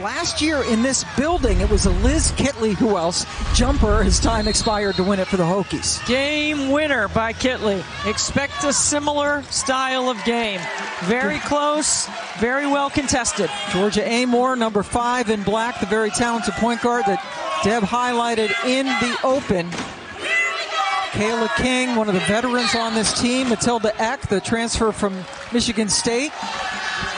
last year in this building, it was a Liz Kitley, who else, jumper. His time expired to win it for the Hokies. Game winner by Kitley. Expect a similar style of game. Very close, very well contested. Georgia Amoore, number 5 in black, the very talented point guard that Deb highlighted in the open. Cayla King, one of the veterans on this team. Matilda Ekh, the transfer from Michigan State.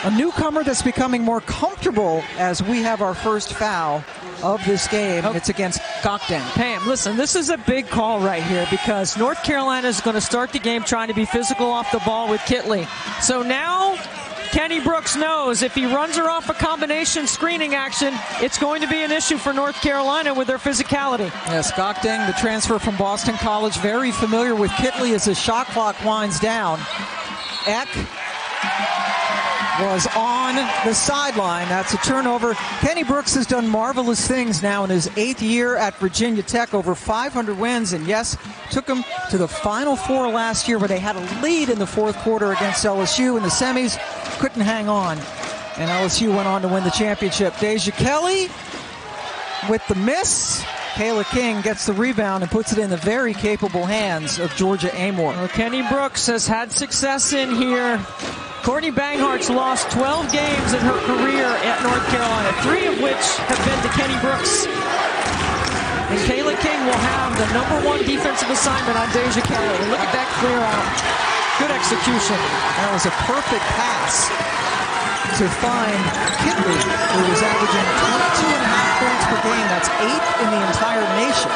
A newcomer that's becoming more comfortable as we have our first foul of this game. It's against Gokdeng. Pam, listen, this is a big call right here because North Carolina is going to start the game trying to be physical off the ball with Kitley. So now Kenny Brooks knows if he runs her off a combination screening action, it's going to be an issue for North Carolina with their physicality. Yes, Gokdeng, the transfer from Boston College, very familiar with Kitley as the shot clock winds down. Ekh was on the sideline. That's a turnover. Kenny Brooks has done marvelous things now in his 8th year at Virginia Tech, over 500 wins, and yes, took them to the Final Four last year where they had a lead in the 4th quarter against LSU in the semis, couldn't hang on, and LSU went on to win the championship. Deja Kelly with the miss. Cayla King gets the rebound and puts it in the very capable hands of Georgia Amoore. Well, Kenny Brooks has had success in here. Courtney Banghart's lost 12 games in her career at North Carolina, 3 of which have been to Kenny Brooks. And Cayla King will have the #1 defensive assignment on Deja Kelly. Look at that clear out. Good execution. That was a perfect pass to find Kitley, who was averaging 22.5 points per game. That's 8th in the entire nation.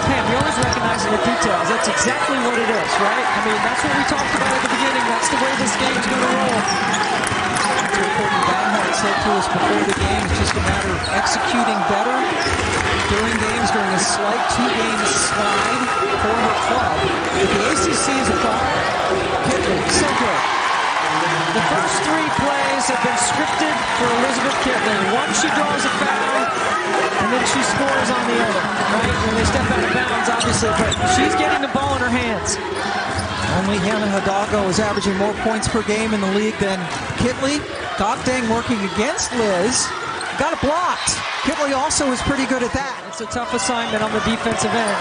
Pam, you always recognize the details. That's exactly what it is, right? I mean, that's what we talked about at the beginning. That's the way this game's going to roll. That's what Courtney Banghart said to us before the game. It's just a matter of executing better during games, during a slight 2-game slide for her club. If the ACC is a problem, Kitley, so good. The first 3 plays have been scripted for Elizabeth Kitley. One, she draws a foul, and then she scores on the other, right? When they step out of bounds, obviously, but she's getting the ball in her hands. Only Hannah Hidalgo is averaging more points per game in the league than Kitley. Gokdeng working against Liz. Got it blocked. Kitley also is pretty good at that. It's a tough assignment on the defensive end.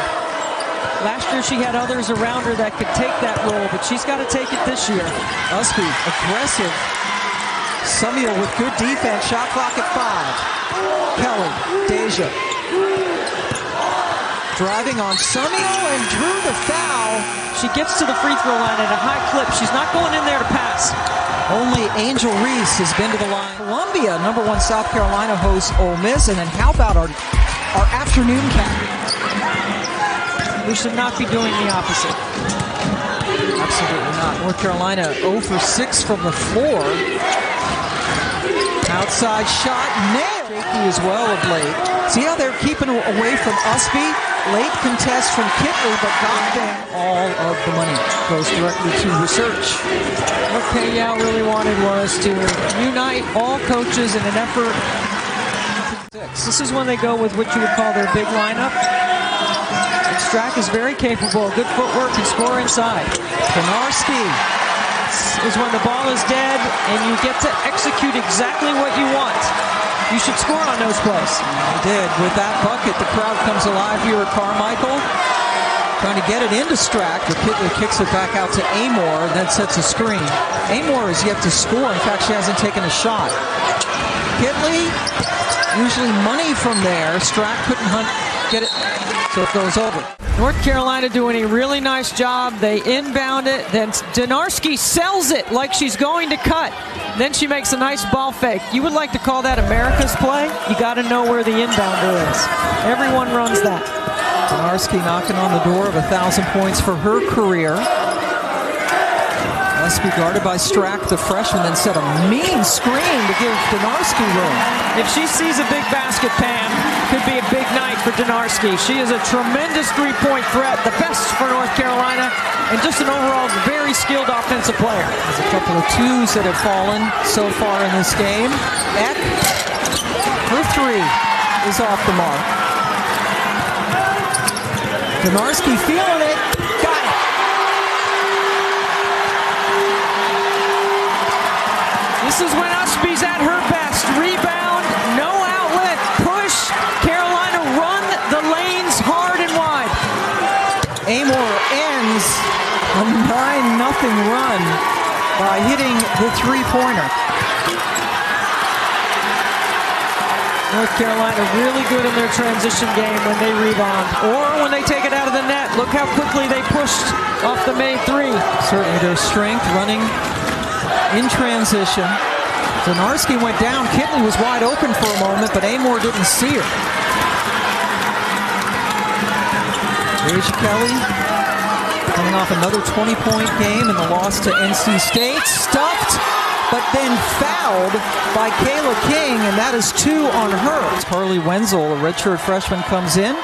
Last year she had others around her that could take that role, but she's got to take it this year. Usby, aggressive. Sumiel with good defense. Shot clock at 5. Kelly, Deja. Driving on Sumiel and drew the foul. She gets to the free throw line at a high clip. She's not going in there to pass. Only Angel Reese has been to the line. Columbia, #1 South Carolina hosts Ole Miss. And then how about our afternoon cap? We should not be doing the opposite. Absolutely not. North Carolina 0 for 6 from the floor. Outside shot, nailed. Shaky as well of late. See how they're keeping away from Usby? Late contest from Kitley, but Gokdeng. All of the money goes directly to research. What Payal really wanted was to unite all coaches in an effort. This is when they go with what you would call their big lineup. Strack is very capable, good footwork, and score inside. Donarski is when the ball is dead and you get to execute exactly what you want. You should score on those plays. He did. With that bucket, the crowd comes alive here at Carmichael. Trying to get it into Strack, but Kitley kicks it back out to Amoore, then sets a screen. Amoore is yet to score. In fact, she hasn't taken a shot. Kitley, usually money from there. Strack couldn't get it, so it goes over. North Carolina doing a really nice job. They inbound it, then Donarski sells it like she's going to cut. Then she makes a nice ball fake. You would like to call that America's play? You got to know where the inbounder is. Everyone runs that. Donarski knocking on the door of 1,000 points for her career. Usby guarded by Strack, the freshman, then set a mean screen to give Donarski room. If she sees a big basket, Pam, could be a big night for Donarski. She is a tremendous three-point threat, the best for North Carolina, and just an overall very skilled offensive player. There's a couple of twos that have fallen so far in this game. Ekh, her 3 is off the mark. Donarski feeling it. Got it. This is when Usby's at her best. Rebound, no outlet. run by hitting the three-pointer. North Carolina really good in their transition game when they rebound or when they take it out of the net. Look how quickly they pushed off the made three. Certainly their strength running in transition. Donarski went down. Kitley was wide open for a moment, but Amoore didn't see her. Deja Kelly coming off another 20-point game in the loss to NC State. Stuffed, but then fouled by Cayla King, and that is 2 on her. Carly Wenzel, a redshirt freshman, comes in.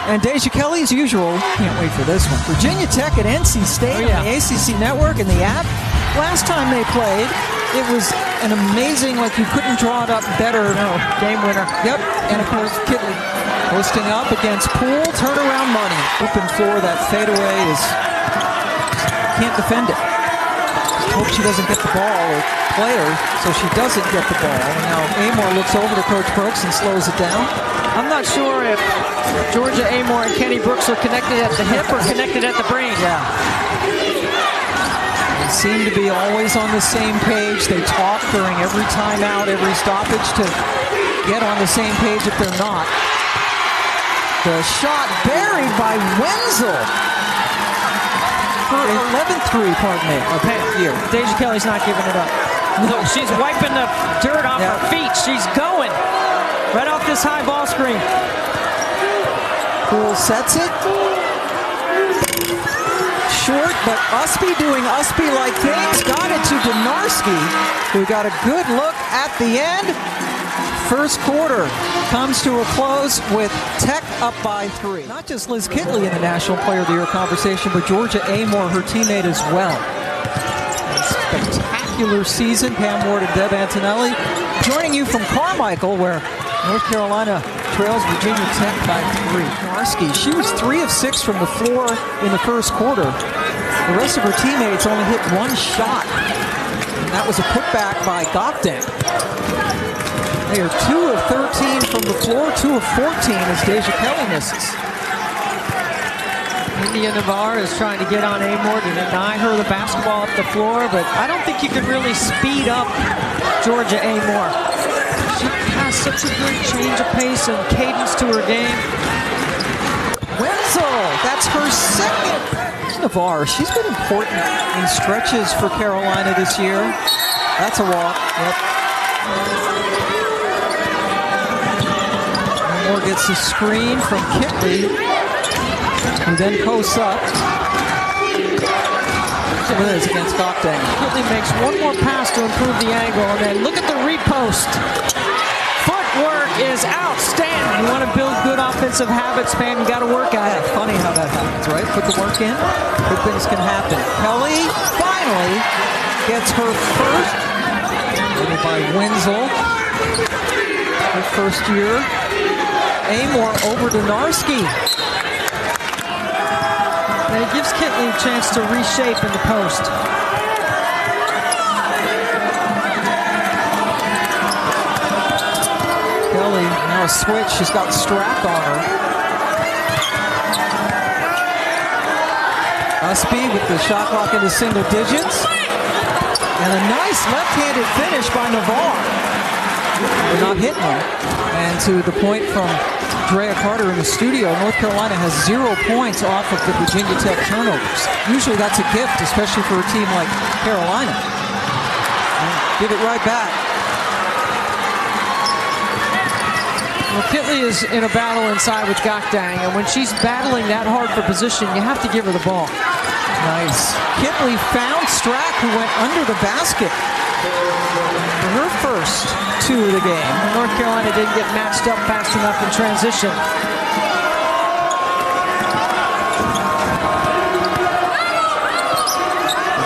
And Deja Kelly, as usual, can't wait for this one. Virginia Tech at NC State on the ACC Network and the app. Last time they played, it was an amazing, like you couldn't draw it up better. No, game winner. Yep, and of course Kitley posting up against Poole, turnaround money. Open floor, that fadeaway is, can't defend it. Hope she doesn't get the ball or play her, so she doesn't get the ball. And now Amoore looks over to Coach Brooks and slows it down. I'm not sure if Georgia Amoore and Kenny Brooks are connected at the hip or connected at the brain. Yeah. They seem to be always on the same page. They talk during every timeout, every stoppage to get on the same page if they're not. The shot buried by Wenzel. Her 11th three, pardon me, of the year. Deja Kelly's not giving it up. Look, she's wiping the dirt off her feet. She's going right off this high ball screen. Poole sets it. Short, but Usby doing Usby-like things. Got it to Donarski, who got a good look at the end. First quarter comes to a close with Tech up by 3. Not just Liz Kitley in the National Player of the Year conversation, but Georgia Amoore, her teammate as well. A spectacular season. Pam Ward and Deb Antonelli joining you from Carmichael, where North Carolina trails Virginia Tech by 3. Donarski, she was 3 of 6 from the floor in the first quarter. The rest of her teammates only hit 1 shot, and that was a putback by Gokdang. They are 2 of 13 from the floor, 2 of 14 as Deja Kelly misses. India Navarre is trying to get on Amoore to deny her the basketball up the floor, but I don't think you can really speed up Georgia Amoore. She has such a good change of pace and cadence to her game. Wenzel, that's her second. Navarre, she's been important in stretches for Carolina this year. That's a walk. Yep. Moore gets a screen from Kitley, who then posts up. It is against Gokdang. Kitley makes one more pass to improve the angle, and then look at the repost. Footwork is outstanding. You want to build good offensive habits, Pam, you got to work at it. Funny how that happens, right? Put the work in, good things can happen. Kelly finally gets her first, made by Wenzel, her first year. Amoore over Donarski. And it gives Kitley a chance to reshape in the post. Kelly, now a switch. She's got Strack on her. Usby with the shot clock into single digits. And a nice left-handed finish by Navarre. They're not hitting them. And to the point from Drea Carter in the studio, North Carolina has 0 points off of the Virginia Tech turnovers. Usually that's a gift, especially for a team like Carolina. And give it right back. Well, Kitley is in a battle inside with Gokdang, and when she's battling that hard for position, you have to give her the ball. Nice. Kitley found Strack, who went under the basket for her first 2 of the game. North Carolina didn't get matched up fast enough in transition.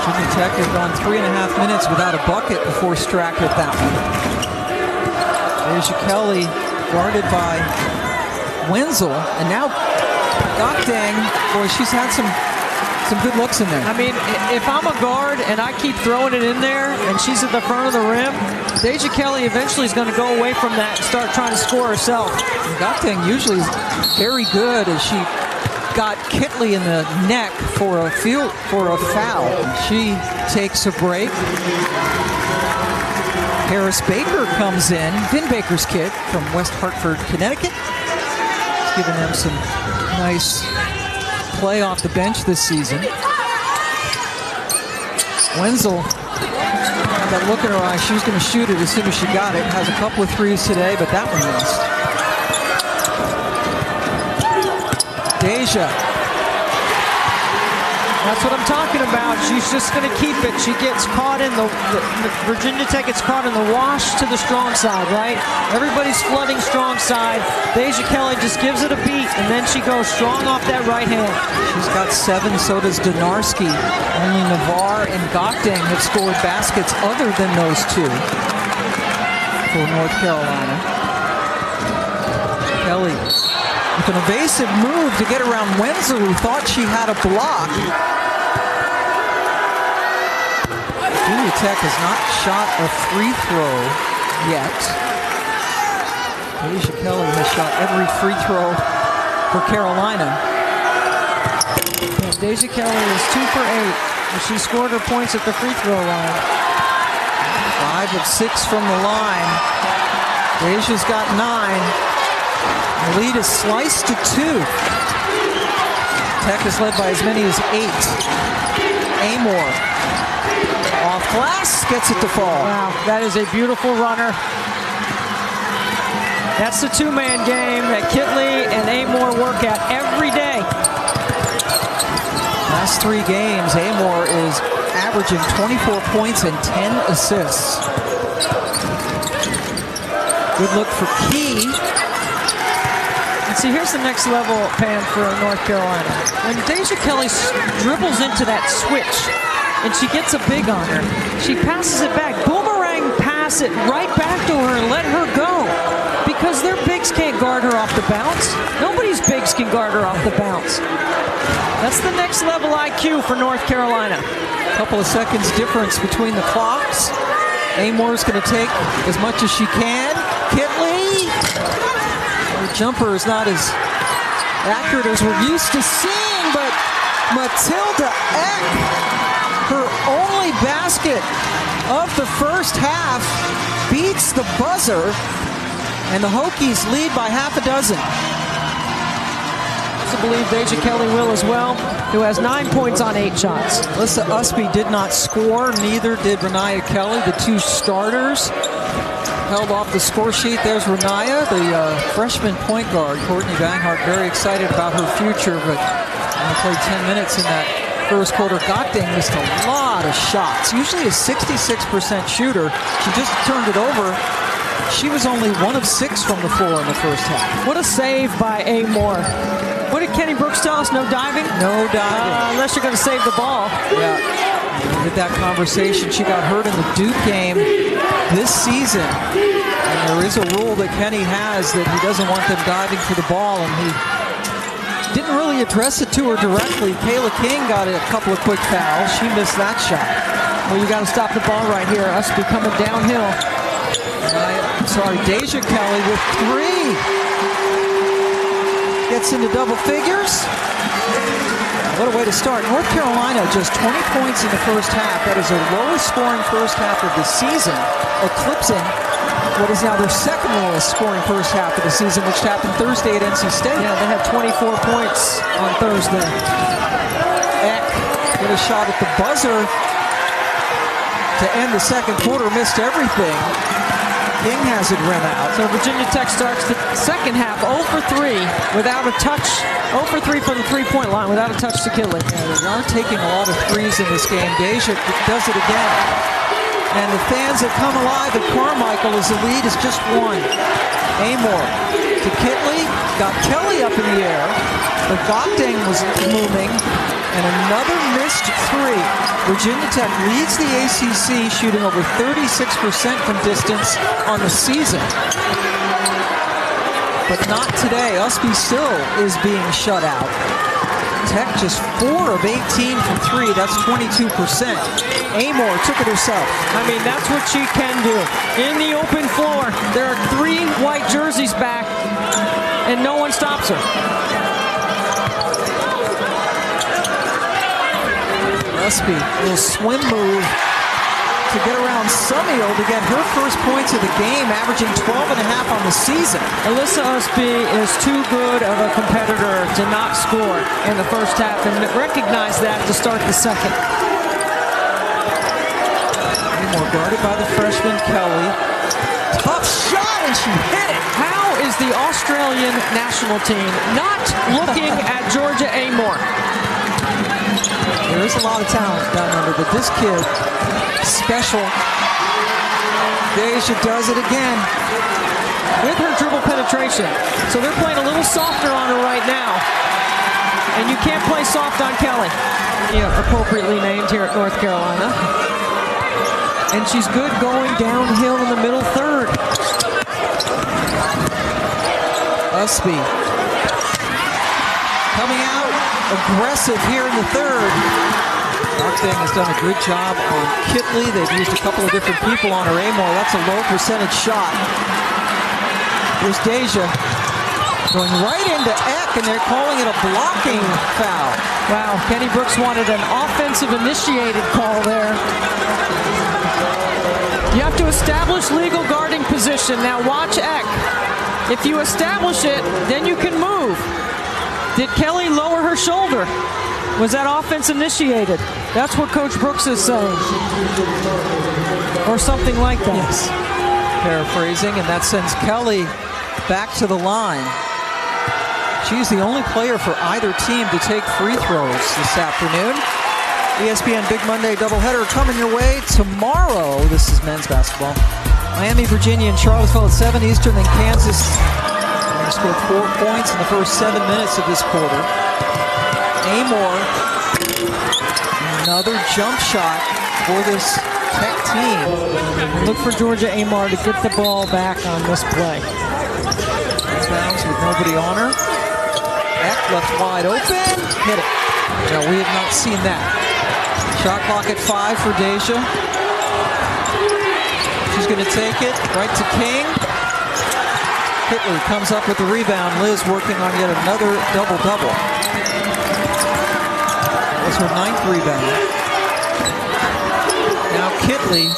Virginia Tech had gone 3.5 minutes without a bucket before Strack hit that one. Deja Kelly guarded by Wenzel, and now Gokdang, boy, she's had some good looks in there. I mean, if I'm a guard and I keep throwing it in there and she's at the front of the rim, Deja Kelly eventually is going to go away from that and start trying to score herself. And Gokdang usually is very good as she got Kitley in the neck for a foul. She takes a break. Harris Baker comes in, Vin Baker's kid from West Hartford, Connecticut. He's giving them some nice play off the bench this season. Wenzel, that look in her eye, she was going to shoot it as soon as she got it. Has a couple of threes today, but that one missed. Deja. That's what I'm talking about. She's just going to keep it. She gets caught in the Virginia Tech gets caught in the wash to the strong side, right? Everybody's flooding strong side. Deja Kelly just gives it a beat, and then she goes strong off that right hand. She's got 7, so does Donarski. Only Navarre and Gokding have scored baskets other than those two for North Carolina. Kelly with an evasive move to get around Wenzel, who thought she had a block. Virginia Tech has not shot a free throw yet. Deja Kelly has shot every free throw for Carolina. Yeah, Deja Kelly is 2 for 8, and she scored her points at the free throw line. 5 of 6 from the line. Deja's got 9. The lead is sliced to 2. Tech is led by as many as 8. Amoore off glass, gets it to fall. Wow, that is a beautiful runner. That's the two-man game that Kitley and Amoore work at every day. Last 3 games, Amoore is averaging 24 points and 10 assists. Good look for Key. And see, here's the next level, Pam, for North Carolina. When Deja Kelly dribbles into that switch and she gets a big on her, she passes it back. Boomerang pass it right back to her and let her go. Because their bigs can't guard her off the bounce. Nobody's bigs can guard her off the bounce. That's the next level IQ for North Carolina. A couple of seconds difference between the clocks. Amoore's going to take as much as she can. Kitley! Her jumper is not as accurate as we're used to seeing, but Matilda Ekh, her only basket of the first half, beats the buzzer, and the Hokies lead by half a dozen. I believe Deja Kelly will as well, who has 9 points on 8 shots. Alyssa Usby did not score, neither did Renaya Kelly. The 2 starters held off the score sheet. There's Renaya, the freshman point guard. Courtney Banghart very excited about her future, but only played 10 minutes in that first quarter. Gokding missed a lot of shots. Usually a 66% shooter. She just turned it over. She was only 1 of 6 from the floor in the first half. What a save by Amoore. What did Kenny Brooks tell us? No diving? No diving. Unless you're going to save the ball. Yeah. With that conversation, she got hurt in the Duke game this season. And there is a rule that Kenny has that he doesn't want them diving for the ball, and he didn't really address it to her directly. Cayla King got a couple of quick fouls. She missed that shot. Well, you got to stop the ball right here. Us be coming downhill. Deja Kelly with 3. Gets into double figures. What a way to start. North Carolina just 20 points in the first half. That is their lowest scoring first half of the season, eclipsing what is now their second lowest scoring first half of the season, which happened Thursday at NC State. Yeah, they had 24 points on Thursday. Ekh with a shot at the buzzer to end the second quarter, missed everything. King has it rim out. So Virginia Tech starts the second half 0 for 3 without a touch. 0 for 3 from the three-point line without a touch to Kitley. Yeah, they aren't taking a lot of threes in this game. Deja does it again. And the fans that come alive at Carmichael as the lead is just 1. Amoore to Kitley. Got Kelly up in the air. But Gokding was moving. And another missed 3. Virginia Tech leads the ACC, shooting over 36% from distance on the season. But not today. Usby still is being shut out. Tech just 4 of 18 from 3. That's 22%. Amoore took it herself. I mean, that's what she can do. In the open floor, there are 3 white jerseys back, and no one stops her. Usby, a little swim move to get around Summiel to get her first points of the game, averaging 12.5 on the season. Alyssa Usby is too good of a competitor to not score in the first half, and recognize that to start the second. Amoore guarded by the freshman Kelly. Tough shot, and she hit it. How is the Australian national team not looking at Georgia Amoore? There is a lot of talent down under, but this kid, special. Deja does it again. With her dribble penetration. So they're playing a little softer on her right now. And you can't play soft on Kelly. Yeah, appropriately named here at North Carolina. And she's good going downhill in the middle third. Usby coming out aggressive here in the third. Rockdang has done a good job on Kitley. They've used a couple of different people on her. Amoore, that's a low percentage shot. Here's Deja going right into Ekh, and they're calling it a blocking foul. Wow, Kenny Brooks wanted an offensive initiated call there. You have to establish legal guarding position. Now watch Ekh. If you establish it, then you can move. Did Kelly lower her shoulder? Was that offense initiated? That's what Coach Brooks is saying. Or something like that. Yes. Paraphrasing, and that sends Kelly back to the line. She's the only player for either team to take free throws this afternoon. ESPN Big Monday doubleheader coming your way tomorrow. This is men's basketball. Miami, Virginia, and Charlottesville at 7 Eastern, then Kansas. They scored 4 points in the first 7 minutes of this quarter. Amoore, another jump shot for this Tech team. And look for Georgia Amoore to get the ball back on this play. Rebounds with nobody on her. Ekh left wide open, hit it. No, we have not seen that. Shot clock at 5 for Deja. She's going to take it right to King. Kitley comes up with the rebound. Liz working on yet another double-double. That's her 9th rebound. Now Kitley.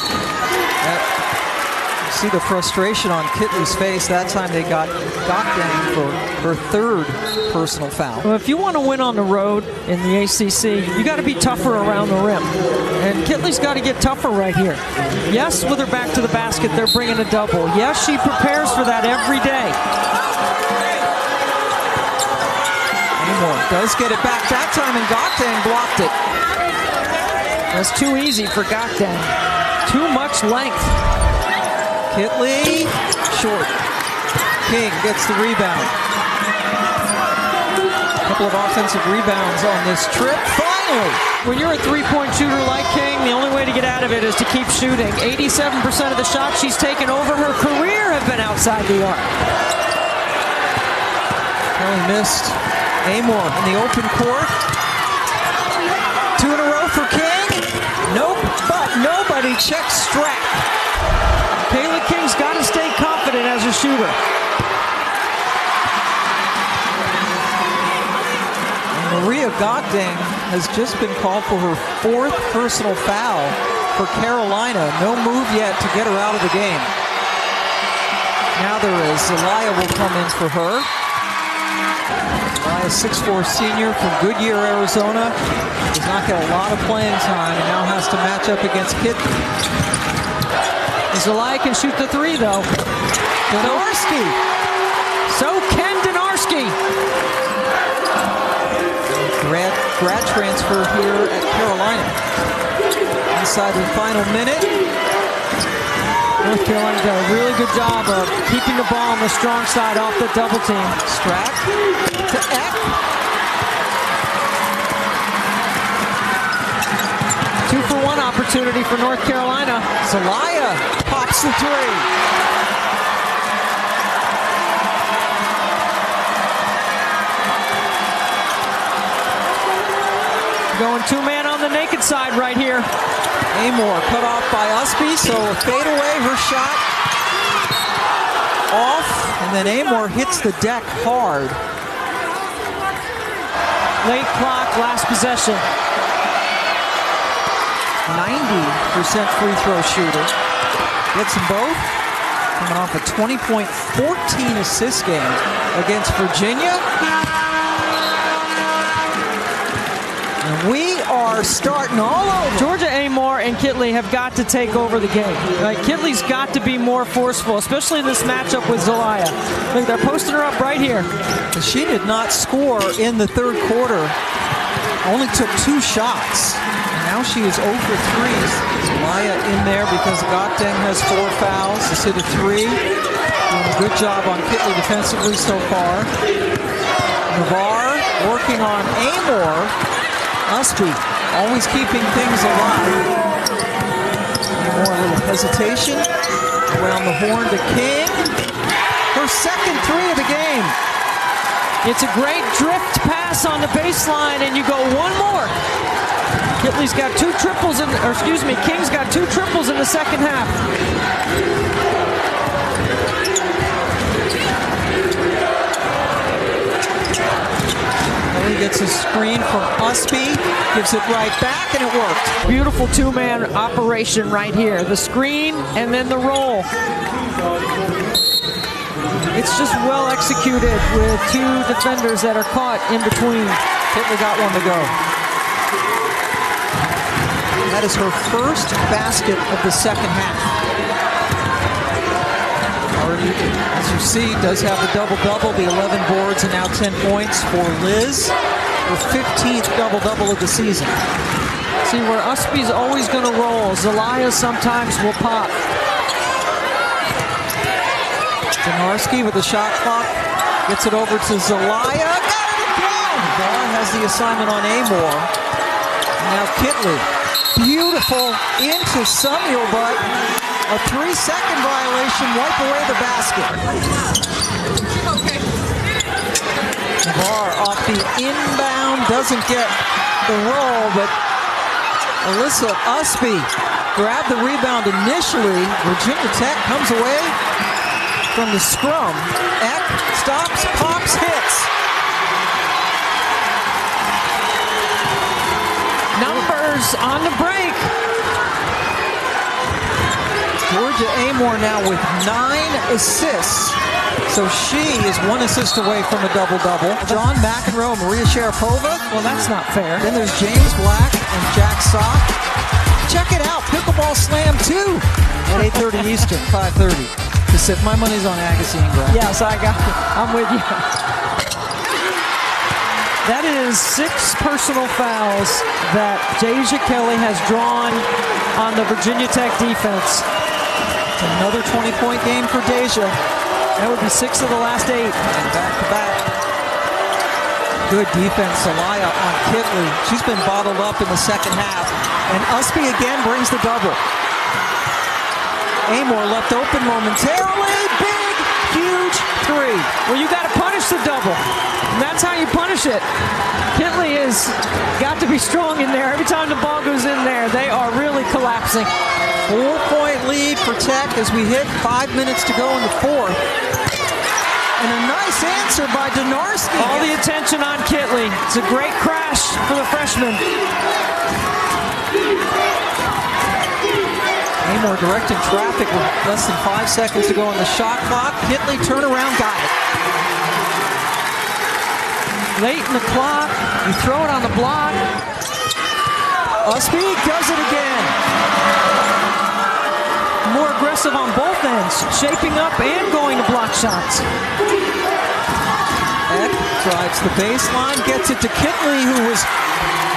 You see the frustration on Kitley's face. That time they got Goddamn for her 3rd personal foul. Well, if you want to win on the road in the ACC, you got to be tougher around the rim. And Kitley's got to get tougher right here. Yes, with her back to the basket, they're bringing a double. Yes, she prepares for that every day. Amoore does get it back that time, and Goddamn blocked it. That's too easy for Goddamn. Too much length. Kitley, short. King gets the rebound. A couple of offensive rebounds on this trip. Finally! When you're a three-point shooter like King, the only way to get out of it is to keep shooting. 87% of the shots she's taken over her career have been outside the arc. Kelly missed. Amoore in the open court. 2 in a row for King. Nope, but nobody checks Strack. Cayla King's got to stay confident as a shooter. Maria Goddamn has just been called for her 4th personal foul for Carolina. No move yet to get her out of the game. Now there is. Zelaya will come in for her. Zelaya, 6'4" senior from Goodyear, Arizona. Does not get a lot of playing time and now has to match up against Kitley. Zelaya can shoot the 3, though. Donarski. So can Donarski. Grad transfer here at Carolina. Inside the final minute. North Carolina did a really good job of keeping the ball on the strong side off the double team. Strack to Ekh. 2-for-1 opportunity for North Carolina. Zelaya pops the 3. Going 2-man on the naked side right here. Amoore cut off by Usby, so a fadeaway, her shot off, and then Amoore hits the deck hard. Late clock, last possession. 90% free throw shooter. Gets them both. Coming off a 20-point, 14-assist game against Virginia. And we are starting all over. Georgia Amoore and Kitley have got to take over the game. Right? Kitley's got to be more forceful, especially in this matchup with Zelaya. Look, they're posting her up right here. She did not score in the third quarter. Only took 2 shots. And now she is 0 for 3. Zelaya in there because Goteng has 4 fouls. Just hit a 3. Doing a good job on Kitley defensively so far. Navarre working on Amoore. Usby always keeping things alive. More a little hesitation. Around the horn to King. Her second 3 of the game. It's a great drift pass on the baseline, and you go one more. Kitley's got 2 triples in, or excuse me, King's got 2 triples in the second half. He gets a screen from Usby, gives it right back, and it worked. Beautiful 2-man operation right here. The screen and then the roll. It's just well executed with 2 defenders that are caught in between. Kitley got one to go. That is her first basket of the second half. Already, as you see, does have the double-double, the 11 boards and now 10 points for Liz. Her 15th double-double of the season. See, where Usby's always going to roll, Zelaya sometimes will pop. Donarski with the shot clock. Gets it over to Zelaya. Got it again! Navarre has the assignment on Amoore. Now Kitley. Beautiful into Samuel, but a 3-second violation. Wipe away the basket. Navarre off the inbound. Doesn't get the roll, but Alyssa Usby grabbed the rebound initially. Virginia Tech comes away from the scrum. Ekh stops, pops, hits. Numbers on the break. Georgia Amoore now with 9 assists. So she is 1 assist away from a double-double. John McEnroe, Maria Sharapova. Well, that's not fair. Then there's James Black and Jack Sock. Check it out. Pickleball Slam 2 at 8:30 Eastern, 5:30. My money's on Agassi and Graf. Yes, I got it. I'm with you. That is 6 personal fouls that Deja Kelly has drawn on the Virginia Tech defense. It's another 20-point game for Deja. That would be 6 of the last 8. And back-to-back. Good defense, Zelaya on Kitley. She's been bottled up in the second half. And Usby again brings the double. Amoore left open momentarily. Big, huge 3. Well, you got to punish the double. And that's how you punish it. Kitley has got to be strong in there. Every time the ball goes in there, they are really collapsing. 4-point lead for Tech as we hit 5 minutes to go in the fourth. And a nice answer by Donarski. All the attention on Kitley. It's a great crash for the freshman. Amoore directing traffic with less than 5 seconds to go on the shot clock. Kitley turnaround, got it. Late in the clock, you throw it on the block. Usby does it again. More aggressive on both ends, shaping up and going to block shots. Ekh drives the baseline, gets it to Kitley, who was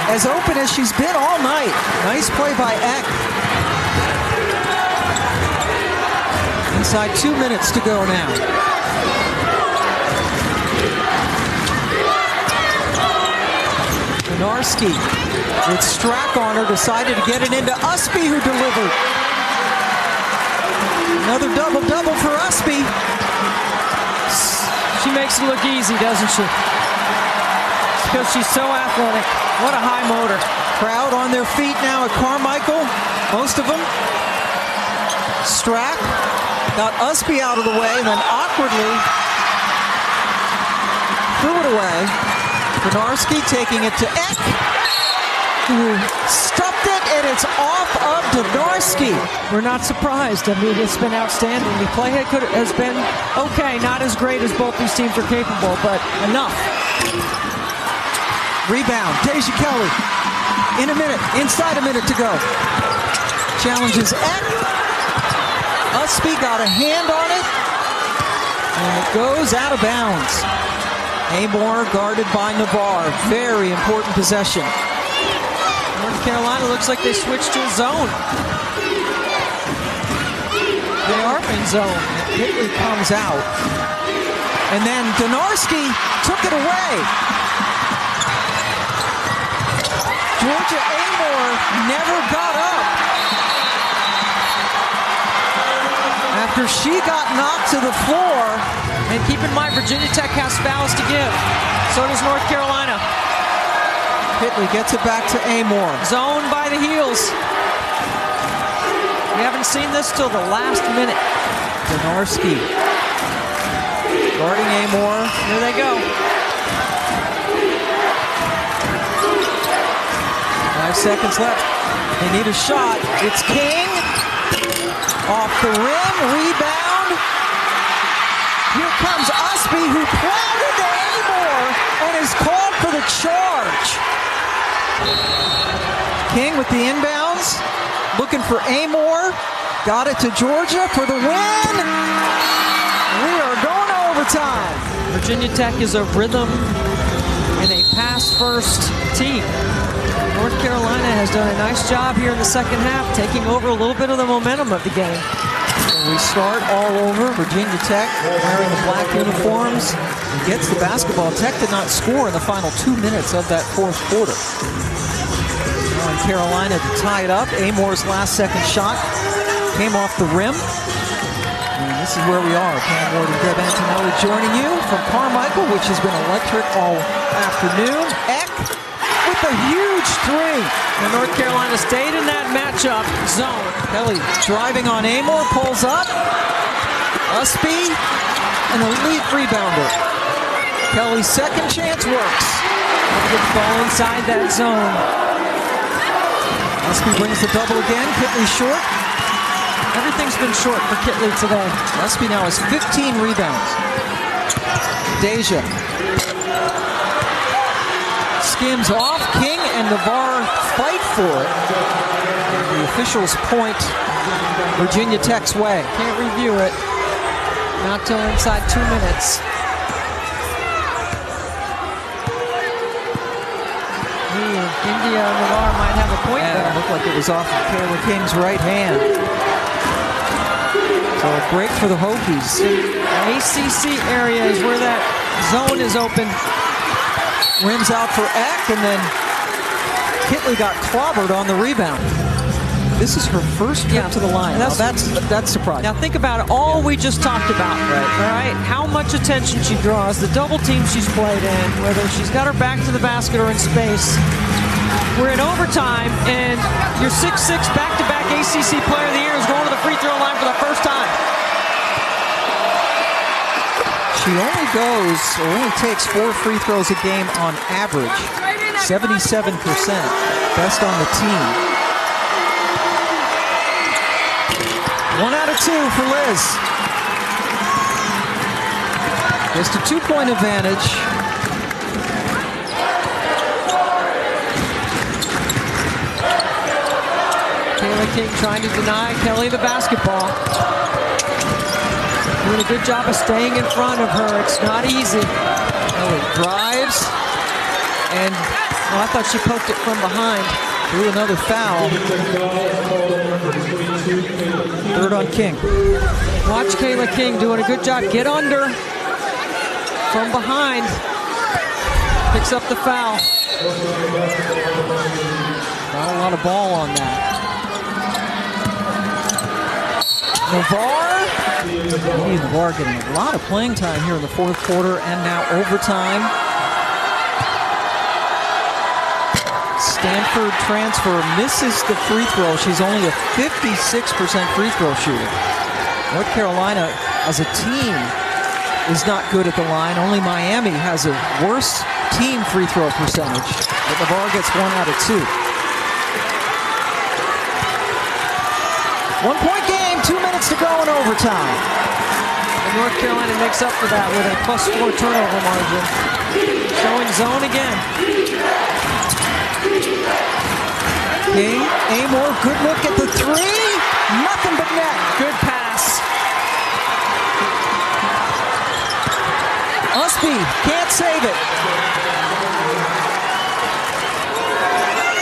as open as she's been all night. Nice play by Ekh. Inside 2 minutes to go now. Donarski with Strack on her, decided to get it into Usby, who delivered. Another double-double for Usby. She makes it look easy, doesn't she? Because she's so athletic. What a high motor. Crowd on their feet now at Carmichael, most of them. Strack got Usby out of the way and then awkwardly threw it away. Donarski taking it to Ekh, who stuffed it, and it's off of Donarski. We're not surprised. I mean, it's been outstanding. The play has been okay, not as great as both these teams are capable, but enough. Rebound, Deja Kelly. In a minute, inside a minute to go. Challenges Ekh. Usby got a hand on it, and it goes out of bounds. Amoore guarded by Navarre. Very important possession. North Carolina looks like they switched to a zone. They are in zone. Kitley comes out. And then Donarski took it away. Georgia Amoore never got up after she got knocked to the floor. And keep in mind, Virginia Tech has fouls to give. So does North Carolina. Kitley gets it back to Amoore. Zone by the heels. We haven't seen this till the last minute. Donarski guarding Amoore. Here they go. 5 seconds left. They need a shot. It's King. Off the rim. Rebound. Here comes Usby, who plowed into Amoore and is called for the charge. King with the inbounds. Looking for Amoore. Got it to Georgia for the win. We are going to overtime. Virginia Tech is a rhythm and a pass-first team. North Carolina has done a nice job here in the second half, taking over a little bit of the momentum of the game. So we start all over. Virginia Tech wearing the black uniforms. Gets the basketball. Tech did not score in the final 2 minutes of that fourth quarter. Now in Carolina to tie it up. Amoore's last second shot came off the rim. And this is where we are. Cam Ward and Deb Antonelli joining you from Carmichael, which has been electric all afternoon. Ekh with a huge three. And North Carolina stayed in that matchup zone. Kelly driving on Amoore, pulls up. Usby, an elite rebounder. Kelly's second chance works. Good ball inside that zone. Usby brings the double again. Kitley short. Everything's been short for Kitley today. Usby now has 15 rebounds. Deja skims off. King and Navarre fight for it. The officials point Virginia Tech's way. Can't review it. Not till inside 2 minutes. India and Navarre might have a point there. It looked like it was off of Cayla King's right hand. So a break for the Hokies. The ACC area is where that zone is open. Rims out for Ekh, and then Kitley got clobbered on the rebound. This is her first trip to the line. That's surprising. Now think about it. All we just talked about, right? How much attention she draws, the double team she's played in, whether she's got her back to the basket or in space. We're in overtime, and your 6'6" back-to-back ACC Player of the Year is going to the free throw line for the first time. She only takes 4 free throws a game on average. 77%, best on the team. 1 out of 2 for Liz. Just a 2-point advantage. Cayla King trying to deny Kelly the basketball. Doing a good job of staying in front of her. It's not easy. Kelly drives, and I thought she poked it from behind. Threw another foul. Third on King. Watch Cayla King doing a good job. Get under from behind. Picks up the foul. Not a lot of ball on that. Navarre. Navarre getting a lot of playing time here in the fourth quarter and now overtime. Stanford transfer misses the free throw. She's only a 56% free throw shooter. North Carolina as a team is not good at the line. Only Miami has a worse team free throw percentage. But Navarre gets 1 out of 2. 1-point game, 2 minutes to go in overtime. And North Carolina makes up for that with a +4 turnover margin. Showing zone again. King, Amoore, good look at the three. Nothing but net. Good pass. Usby can't save it.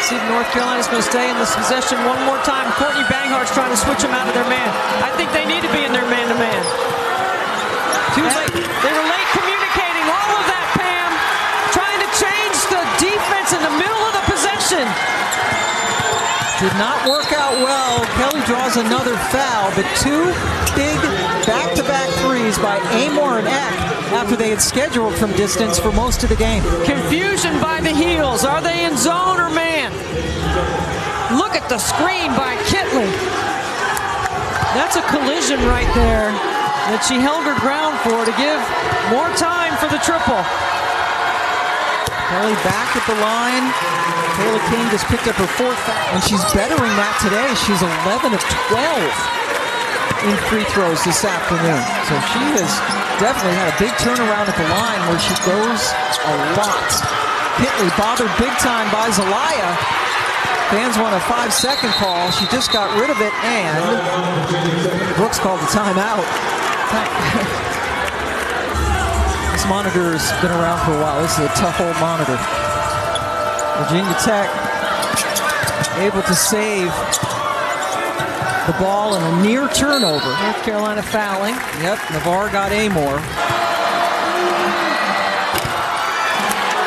See if North Carolina's going to stay in this possession one more time. Courtney Banghart's trying to switch them out of their man. I think they need to be in their man-to-man. Too late. They were late communicating. All of that, Pam. Trying to change the defense in the middle of the possession. Did not work out well. Kelly draws another foul, but two big back-to-back threes by Amoore and Ekh after they had scheduled from distance for most of the game. Confusion by the heels. Are they in zone or man? Look at the screen by Kitley. That's a collision right there that she held her ground for to give more time for the triple. Kelly back at the line. Cayla King just picked up her 4th foul, and she's bettering that today. She's 11 of 12 in free throws this afternoon. So she has definitely had a big turnaround at the line where she goes a lot. Kitley bothered big time by Zelaya. Fans want a 5-second call. She just got rid of it, and Brooks called the timeout. This monitor's been around for a while. This is a tough old monitor. Virginia Tech able to save the ball in a near turnover. North Carolina fouling. Yep, Navarre got Amoore.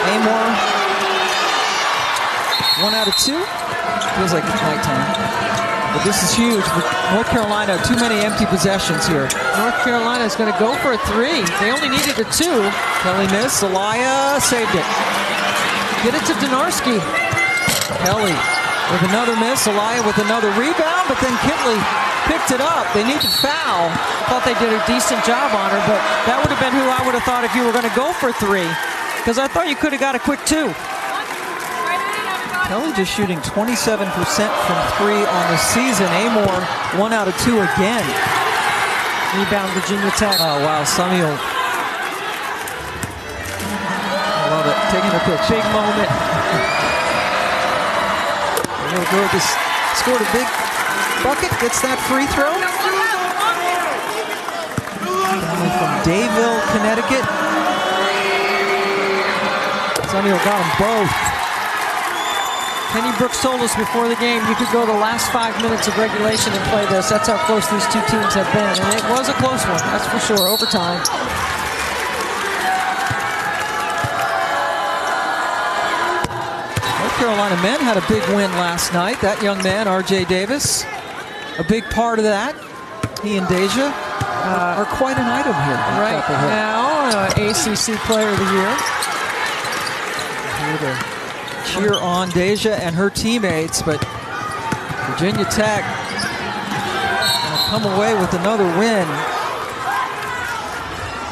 Amoore, 1 out of 2. Feels like it's nighttime. But this is huge. North Carolina, too many empty possessions here. North Carolina is going to go for a 3. They only needed a 2. Kelly missed. Zelaya saved it. Get it to Donarski. Kelly with another miss. Zelaya with another rebound, but then Kitley picked it up. They need to foul. Thought they did a decent job on her, but that would have been who I would have thought if you were going to go for 3. Because I thought you could have got a quick 2. Kelly just shooting 27% from 3 on the season. Amoore 1 out of 2 again. Rebound Virginia Tech. Oh wow, Samuel. I love it. Taking a pitch. Big moment. Just scored a big bucket. Gets that free throw. Coming from Dayville, Connecticut. Samuel got them both. Kenny Brooks told us before the game you could go the last 5 minutes of regulation and play this. That's how close these two teams have been. And it was a close one, that's for sure, overtime. North Carolina men had a big win last night. That young man, R.J. Davis, a big part of that. He and Deja are quite an item here. Right now, ACC Player of the Year. Here to cheer on Deja and her teammates, but Virginia Tech gonna come away with another win.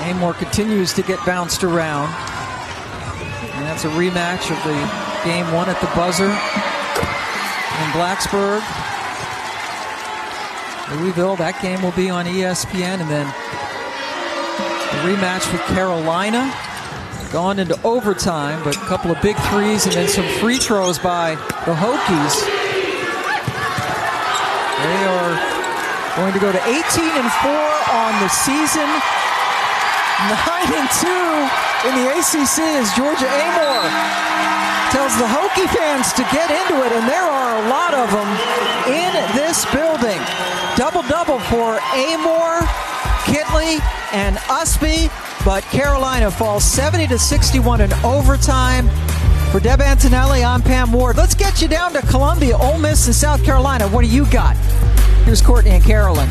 Amoore continues to get bounced around. And that's a rematch of the game 1 at the buzzer in Blacksburg. Louisville, that game will be on ESPN, and then the rematch with Carolina. Gone into overtime, but a couple of big threes and then some free throws by the Hokies. They are going to go to 18-4 on the season. 9-2 in the ACC as Georgia Amoore tells the Hokie fans to get into it, and there are a lot of them in this building. Double-double for Amoore, Kitley, and Usby. But Carolina falls 70-61 in overtime. For Deb Antonelli, I'm Pam Ward. Let's get you down to Columbia, Ole Miss, and South Carolina. What do you got? Here's Courtney and Carolyn.